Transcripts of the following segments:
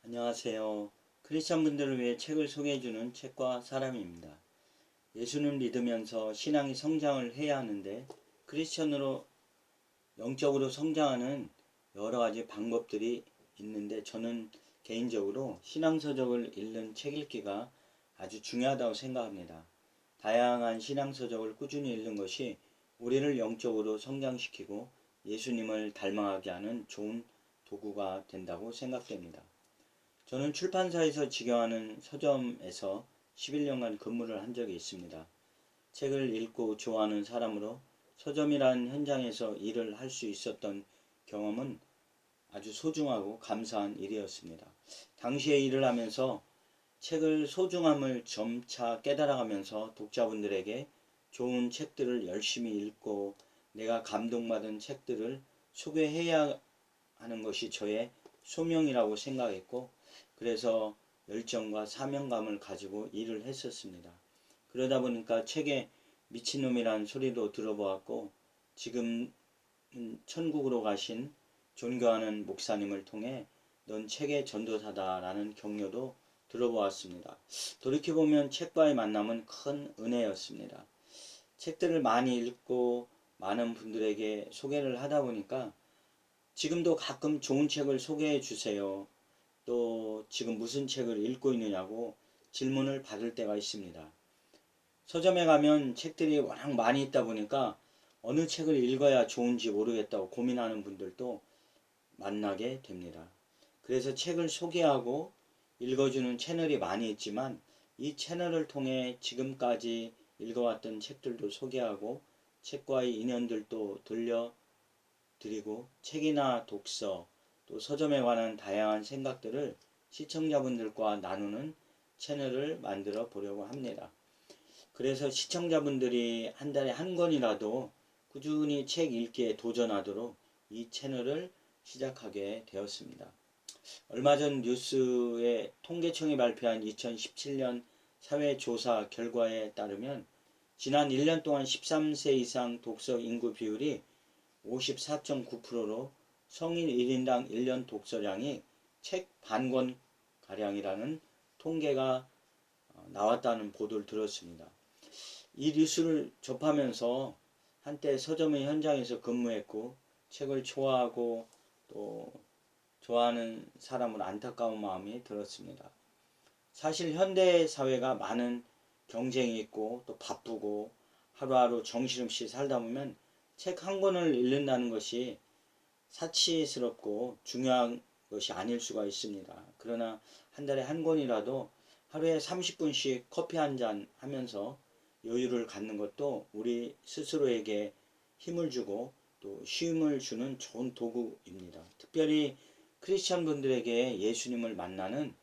안녕하세요. 크리스천 분들을 위해 책을 소개해주는 책과 사람입니다. 예수는 믿으면서 신앙이 성장을 해야 하는데 크리스천으로 영적으로 성장하는 여러 가지 방법들이 있는데 저는 개인적으로 신앙서적을 읽는 책 읽기가 아주 중요하다고 생각합니다. 다양한 신앙서적을 꾸준히 읽는 것이 우리를 영적으로 성장시키고 예수님을 닮아가게 하는 좋은 도구가 된다고 생각됩니다. 저는 출판사에서 직영하는 서점에서 11년간 근무를 한 적이 있습니다. 책을 읽고 좋아하는 사람으로 서점이라는 현장에서 일을 할 수 있었던 경험은 아주 소중하고 감사한 일이었습니다. 당시에 일을 하면서 책을 소중함을 점차 깨달아가면서 독자분들에게 좋은 책들을 열심히 읽고 내가 감동받은 책들을 소개해야 하는 것이 저의 소명이라고 생각했고, 그래서 열정과 사명감을 가지고 일을 했었습니다. 그러다 보니까 책에 미친놈이라는 소리도 들어보았고, 지금 천국으로 가신 존경하는 목사님을 통해 넌 책의 전도사다라는 격려도 들어보았습니다. 돌이켜보면 책과의 만남은 큰 은혜였습니다. 책들을 많이 읽고 많은 분들에게 소개를 하다 보니까 지금도 가끔 좋은 책을 소개해 주세요. 또 지금 무슨 책을 읽고 있느냐고 질문을 받을 때가 있습니다. 서점에 가면 책들이 워낙 많이 있다 보니까 어느 책을 읽어야 좋은지 모르겠다고 고민하는 분들도 만나게 됩니다. 그래서 책을 소개하고 읽어주는 채널이 많이 있지만 이 채널을 통해 지금까지 읽어왔던 책들도 소개하고 책과의 인연들도 들려드리고 책이나 독서 또 서점에 관한 다양한 생각들을 시청자분들과 나누는 채널을 만들어 보려고 합니다. 그래서 시청자분들이 한 달에 한 권이라도 꾸준히 책 읽기에 도전하도록 이 채널을 시작하게 되었습니다. 얼마 전 뉴스에 통계청이 발표한 2017년 사회조사 결과에 따르면 지난 1년 동안 13세 이상 독서 인구 비율이 54.9%로 성인 1인당 1년 독서량이 책 반 권 가량이라는 통계가 나왔다는 보도를 들었습니다. 이 뉴스를 접하면서 한때 서점의 현장에서 근무했고 책을 좋아하고 또 좋아하는 사람으로 안타까운 마음이 들었습니다. 사실 현대 사회가 많은 경쟁이 있고 또 바쁘고 하루하루 정신없이 살다 보면 책 한 권을 읽는다는 것이 사치스럽고 중요한 것이 아닐 수가 있습니다. 그러나 한 달에 한 권이라도 하루에 30분씩 커피 한 잔 하면서 여유를 갖는 것도 우리 스스로에게 힘을 주고 또 쉼을 주는 좋은 도구입니다. 특별히 크리스천 분들에게 예수님을 만나는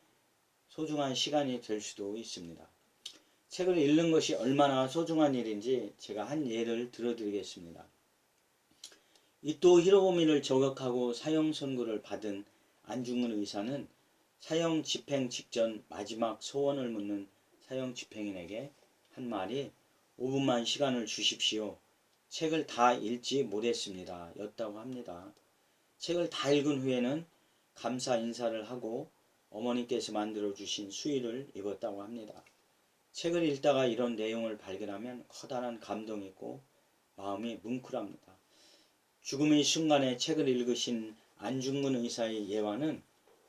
소중한 시간이 될 수도 있습니다. 책을 읽는 것이 얼마나 소중한 일인지 제가 한 예를 들어드리겠습니다. 이토 히로부미를 저격하고 사형 선고를 받은 안중근 의사는 사형 집행 직전 마지막 소원을 묻는 사형 집행인에게 한 말이 5분만 시간을 주십시오. 책을 다 읽지 못했습니다. 였다고 합니다. 책을 다 읽은 후에는 감사 인사를 하고 어머니께서 만들어주신 수의를 입었다고 합니다. 책을 읽다가 이런 내용을 발견하면 커다란 감동이 있고 마음이 뭉클합니다. 죽음의 순간에 책을 읽으신 안중근 의사의 예화는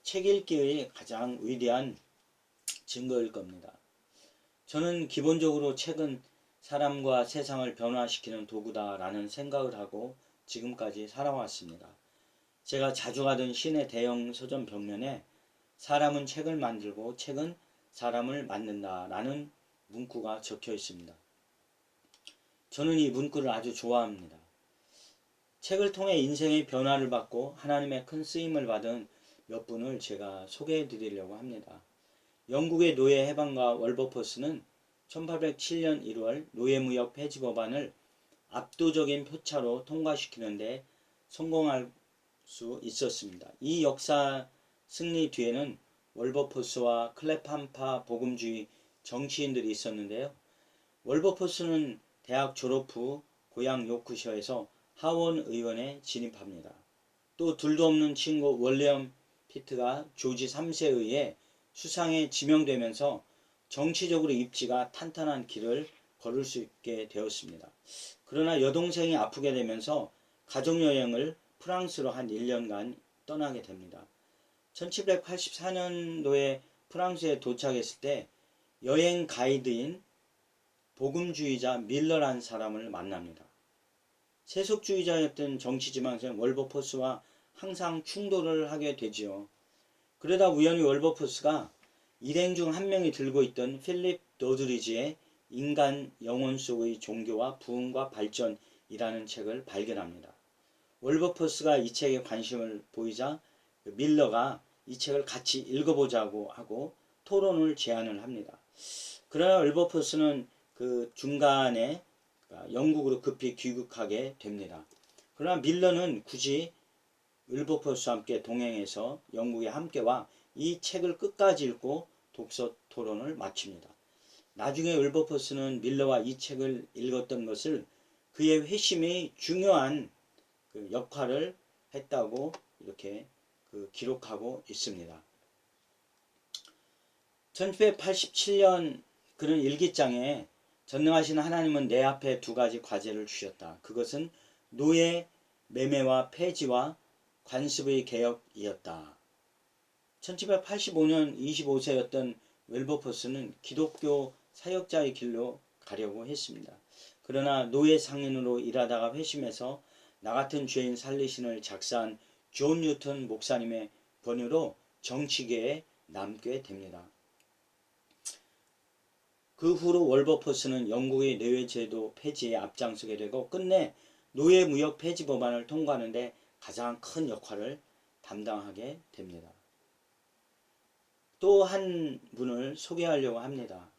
책 읽기의 가장 위대한 증거일 겁니다. 저는 기본적으로 책은 사람과 세상을 변화시키는 도구다라는 생각을 하고 지금까지 살아왔습니다. 제가 자주 가던 시내 대형 서점 벽면에 사람은 책을 만들고 책은 사람을 만든다라는 문구가 적혀 있습니다. 저는 이 문구를 아주 좋아합니다. 책을 통해 인생의 변화를 받고 하나님의 큰 쓰임을 받은 몇 분을 제가 소개해 드리려고 합니다. 영국의 노예 해방가 월버퍼스는 1807년 1월 노예무역 폐지 법안을 압도적인 표차로 통과시키는데 성공할 수 있었습니다. 이 역사 승리 뒤에는 월버퍼스와 클레판파 복음주의 정치인들이 있었는데요. 월버퍼스는 대학 졸업 후 고향 요크셔에서 하원 의원에 진입합니다. 또 둘도 없는 친구 월리엄 피트가 조지 3세에 의해 수상에 지명되면서 정치적으로 입지가 탄탄한 길을 걸을 수 있게 되었습니다. 그러나 여동생이 아프게 되면서 가족여행을 프랑스로 한 1년간 떠나게 됩니다. 1784년도에 프랑스에 도착했을 때 여행 가이드인 복음주의자 밀러라는 사람을 만납니다. 세속주의자였던 정치지망생 월버포스와 항상 충돌을 하게 되지요. 그러다 우연히 월버포스가 일행 중 한 명이 들고 있던 필립 도드리지의 인간 영혼 속의 종교와 부흥과 발전이라는 책을 발견합니다. 월버포스가 이 책에 관심을 보이자 밀러가 이 책을 같이 읽어보자고 하고 토론을 제안을 합니다. 그러나 월버포스는 그 중간에 영국으로 급히 귀국하게 됩니다. 그러나 밀러는 굳이 월버포스와 함께 동행해서 영국에 함께 와 이 책을 끝까지 읽고 독서 토론을 마칩니다. 나중에 월버포스는 밀러와 이 책을 읽었던 것을 그의 회심이 중요한 그 역할을 했다고 이렇게 기록하고 있습니다. 1987년 그는 일기장에 전능하신 하나님은 내 앞에 두 가지 과제를 주셨다. 그것은 노예 매매와 폐지와 관습의 개혁이었다. 1785년 25세였던 웰버포스는 기독교 사역자의 길로 가려고 했습니다. 그러나 노예 상인으로 일하다가 회심해서 나 같은 죄인 살리신을 작사한 존 뉴턴 목사님의 권유로 정치계에 남게 됩니다. 그 후로 월버포스는 영국의 노예제도 폐지에 앞장서게 되고 끝내 노예무역 폐지 법안을 통과하는데 가장 큰 역할을 담당하게 됩니다. 또 한 분을 소개하려고 합니다.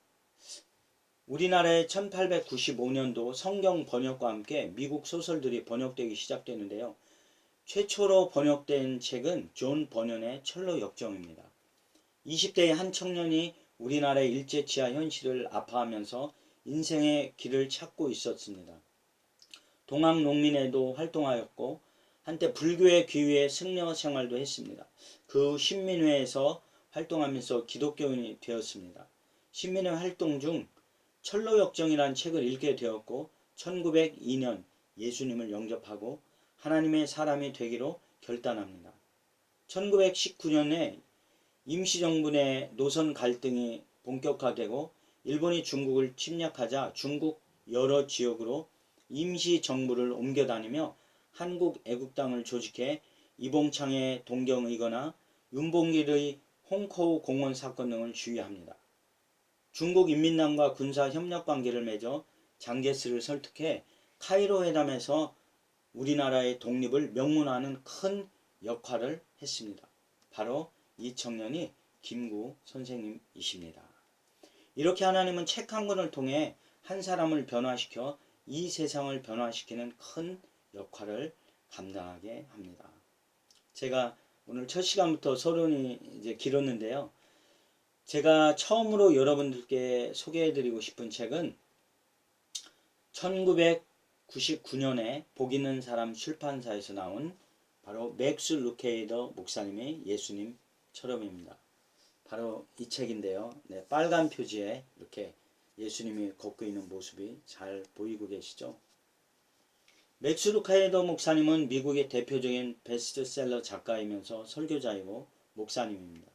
우리나라의 1895년도 성경 번역과 함께 미국 소설들이 번역되기 시작되는데요. 최초로 번역된 책은 존 버년의 철로 역정입니다. 20대의 한 청년이 우리나라의 일제치하 현실을 아파하면서 인생의 길을 찾고 있었습니다. 동학농민회도 활동하였고 한때 불교의 귀위에 승려 생활도 했습니다. 그 신민회에서 활동하면서 기독교인이 되었습니다. 신민회 활동 중 철로역정이라는 책을 읽게 되었고 1902년 예수님을 영접하고 하나님의 사람이 되기로 결단합니다. 1919년에 임시정부 내 노선 갈등이 본격화되고 일본이 중국을 침략하자 중국 여러 지역으로 임시정부를 옮겨다니며 한국 애국당을 조직해 이봉창의 동경의거나 윤봉길의 홍커우 공원 사건 등을 주의합니다. 중국 인민당과 군사 협력 관계를 맺어 장제스를 설득해 카이로 회담에서 우리나라의 독립을 명문화하는 큰 역할을 했습니다. 바로 이 청년이 김구 선생님이십니다. 이렇게 하나님은 책 한 권을 통해 한 사람을 변화시켜 이 세상을 변화시키는 큰 역할을 감당하게 합니다. 제가 오늘 첫 시간부터 서론이 이제 길었는데요. 제가 처음으로 여러분들께 소개해드리고 싶은 책은 1999년에 복 있는 사람 출판사에서 나온 바로 맥스 루케이더 목사님의 예수님처럼입니다. 바로 이 책인데요. 네, 빨간 표지에 이렇게 예수님이 걷고 있는 모습이 잘 보이고 계시죠? 맥스 루케이더 목사님은 미국의 대표적인 베스트셀러 작가이면서 설교자이고 목사님입니다.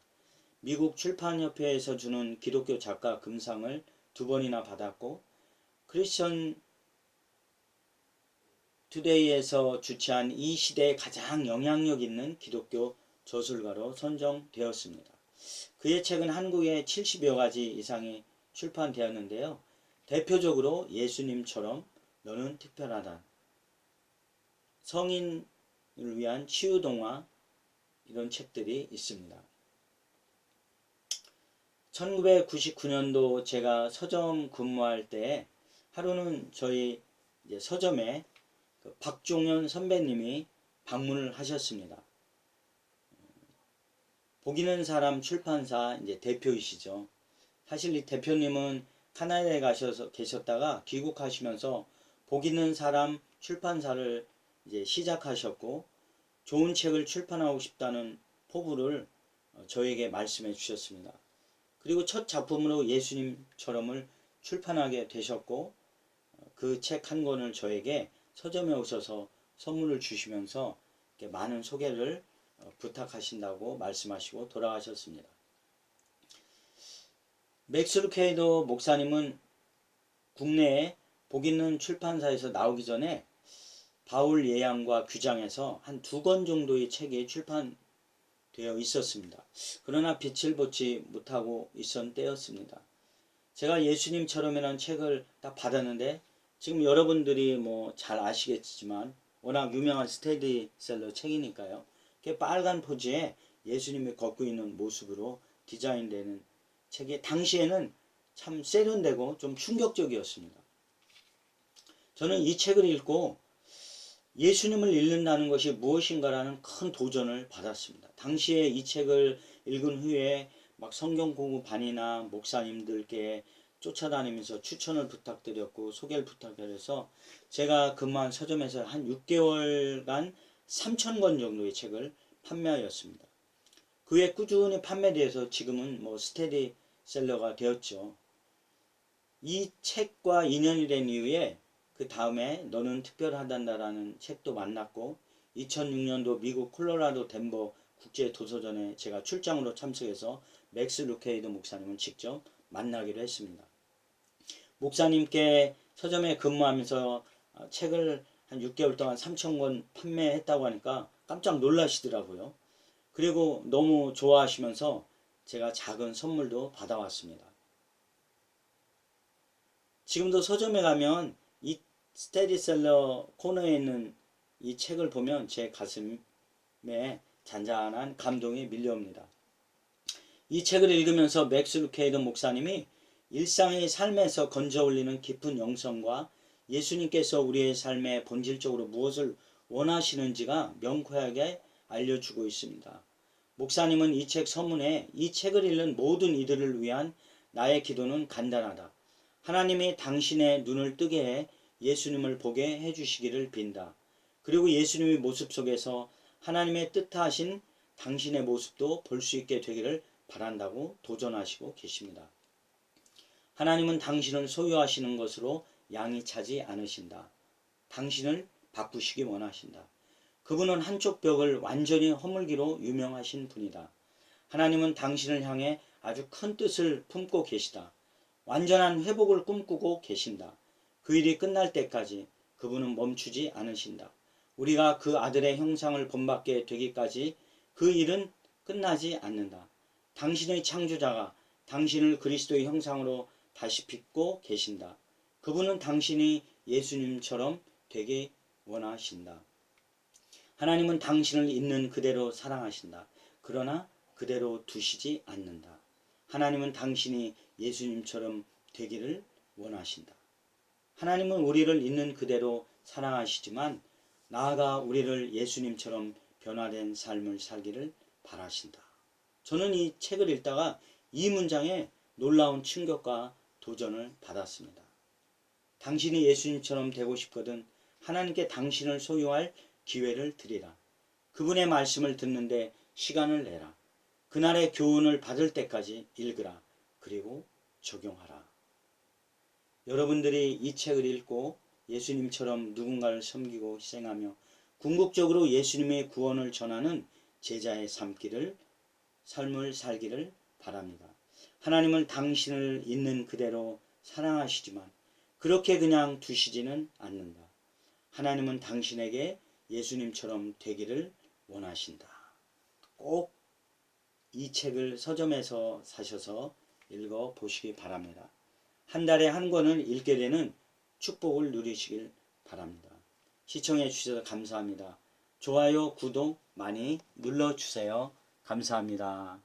미국 출판협회에서 주는 기독교 작가 금상을 2번이나 받았고 크리스천 투데이에서 주최한 이 시대에 가장 영향력 있는 기독교 저술가로 선정되었습니다. 그의 책은 한국에 70여 가지 이상이 출판되었는데요. 대표적으로 예수님처럼 너는 특별하다, 성인을 위한 치유동화 이런 책들이 있습니다. 1999년도 제가 서점 근무할 때 하루는 저희 이제 서점에 박종현 선배님이 방문을 하셨습니다. 복 있는 사람 출판사 이제 대표이시죠. 사실 이 대표님은 카나다에 계셨다가 귀국하시면서 복 있는 사람 출판사를 이제 시작하셨고 좋은 책을 출판하고 싶다는 포부를 저에게 말씀해 주셨습니다. 그리고 첫 작품으로 예수님처럼을 출판하게 되셨고 그 책 한 권을 저에게 서점에 오셔서 선물을 주시면서 많은 소개를 부탁하신다고 말씀하시고 돌아가셨습니다. 맥스 루케이더 목사님은 국내에 복 있는 출판사에서 나오기 전에 바울 예양과 규장에서 한 2권 정도의 책이 출판되어 있었습니다. 그러나 빛을 보지 못하고 있던 때였습니다. 제가 예수님처럼이라는 책을 딱 받았는데 지금 여러분들이 뭐 잘 아시겠지만 워낙 유명한 스테디셀러 책이니까요. 빨간 포즈에 예수님이 걷고 있는 모습으로 디자인되는 책이 당시에는 참 세련되고 좀 충격적이었습니다. 저는 이 책을 읽고 예수님을 읽는다는 것이 무엇인가라는 큰 도전을 받았습니다. 당시에 이 책을 읽은 후에 막 성경 공부반이나 목사님들께 쫓아다니면서 추천을 부탁드렸고 소개를 부탁드려서 제가 근무한 서점에서 한 6개월간 3,000권 정도의 책을 판매하였습니다. 그 후에 꾸준히 판매돼서 지금은 뭐 스테디셀러가 되었죠. 이 책과 인연이 된 이후에 그 다음에 너는 특별하단다라는 책도 만났고 2006년도 미국 콜로라도 덴버 국제도서전에 제가 출장으로 참석해서 맥스 루케이더 목사님을 직접 만나기로 했습니다. 목사님께 서점에 근무하면서 책을 한 6개월 동안 3,000권 판매했다고 하니까 깜짝 놀라시더라고요. 그리고 너무 좋아하시면서 제가 작은 선물도 받아왔습니다. 지금도 서점에 가면 이 스테디셀러 코너에 있는 이 책을 보면 제 가슴에 잔잔한 감동이 밀려옵니다. 이 책을 읽으면서 맥스 루케이더 목사님이 일상의 삶에서 건져 올리는 깊은 영성과 예수님께서 우리의 삶에 본질적으로 무엇을 원하시는지가 명쾌하게 알려주고 있습니다. 목사님은 이 책 서문에 이 책을 읽는 모든 이들을 위한 나의 기도는 간단하다. 하나님이 당신의 눈을 뜨게 해 예수님을 보게 해주시기를 빈다. 그리고 예수님의 모습 속에서 하나님의 뜻하신 당신의 모습도 볼 수 있게 되기를 바란다고 도전하시고 계십니다. 하나님은 당신을 소유하시는 것으로 양이 차지 않으신다. 당신을 바꾸시기 원하신다. 그분은 한쪽 벽을 완전히 허물기로 유명하신 분이다. 하나님은 당신을 향해 아주 큰 뜻을 품고 계시다. 완전한 회복을 꿈꾸고 계신다. 그 일이 끝날 때까지 그분은 멈추지 않으신다. 우리가 그 아들의 형상을 본받게 되기까지 그 일은 끝나지 않는다. 당신의 창조자가 당신을 그리스도의 형상으로 다시 빚고 계신다. 그분은 당신이 예수님처럼 되기 원하신다. 하나님은 당신을 있는 그대로 사랑하신다. 그러나 그대로 두시지 않는다. 하나님은 당신이 예수님처럼 되기를 원하신다. 하나님은 우리를 있는 그대로 사랑하시지만 나아가 우리를 예수님처럼 변화된 삶을 살기를 바라신다. 저는 이 책을 읽다가 이 문장에 놀라운 충격과 도전을 받았습니다. 당신이 예수님처럼 되고 싶거든 하나님께 당신을 소유할 기회를 드리라. 그분의 말씀을 듣는데 시간을 내라. 그날의 교훈을 받을 때까지 읽으라. 그리고 적용하라. 여러분들이 이 책을 읽고 예수님처럼 누군가를 섬기고 희생하며 궁극적으로 예수님의 구원을 전하는 제자의 삶을 살기를 바랍니다. 하나님은 당신을 있는 그대로 사랑하시지만 그렇게 그냥 두시지는 않는다. 하나님은 당신에게 예수님처럼 되기를 원하신다. 꼭 이 책을 서점에서 사셔서 읽어 보시기 바랍니다. 한 달에 한 권을 읽게 되는 축복을 누리시길 바랍니다. 시청해 주셔서 감사합니다. 좋아요, 구독 많이 눌러주세요. 감사합니다.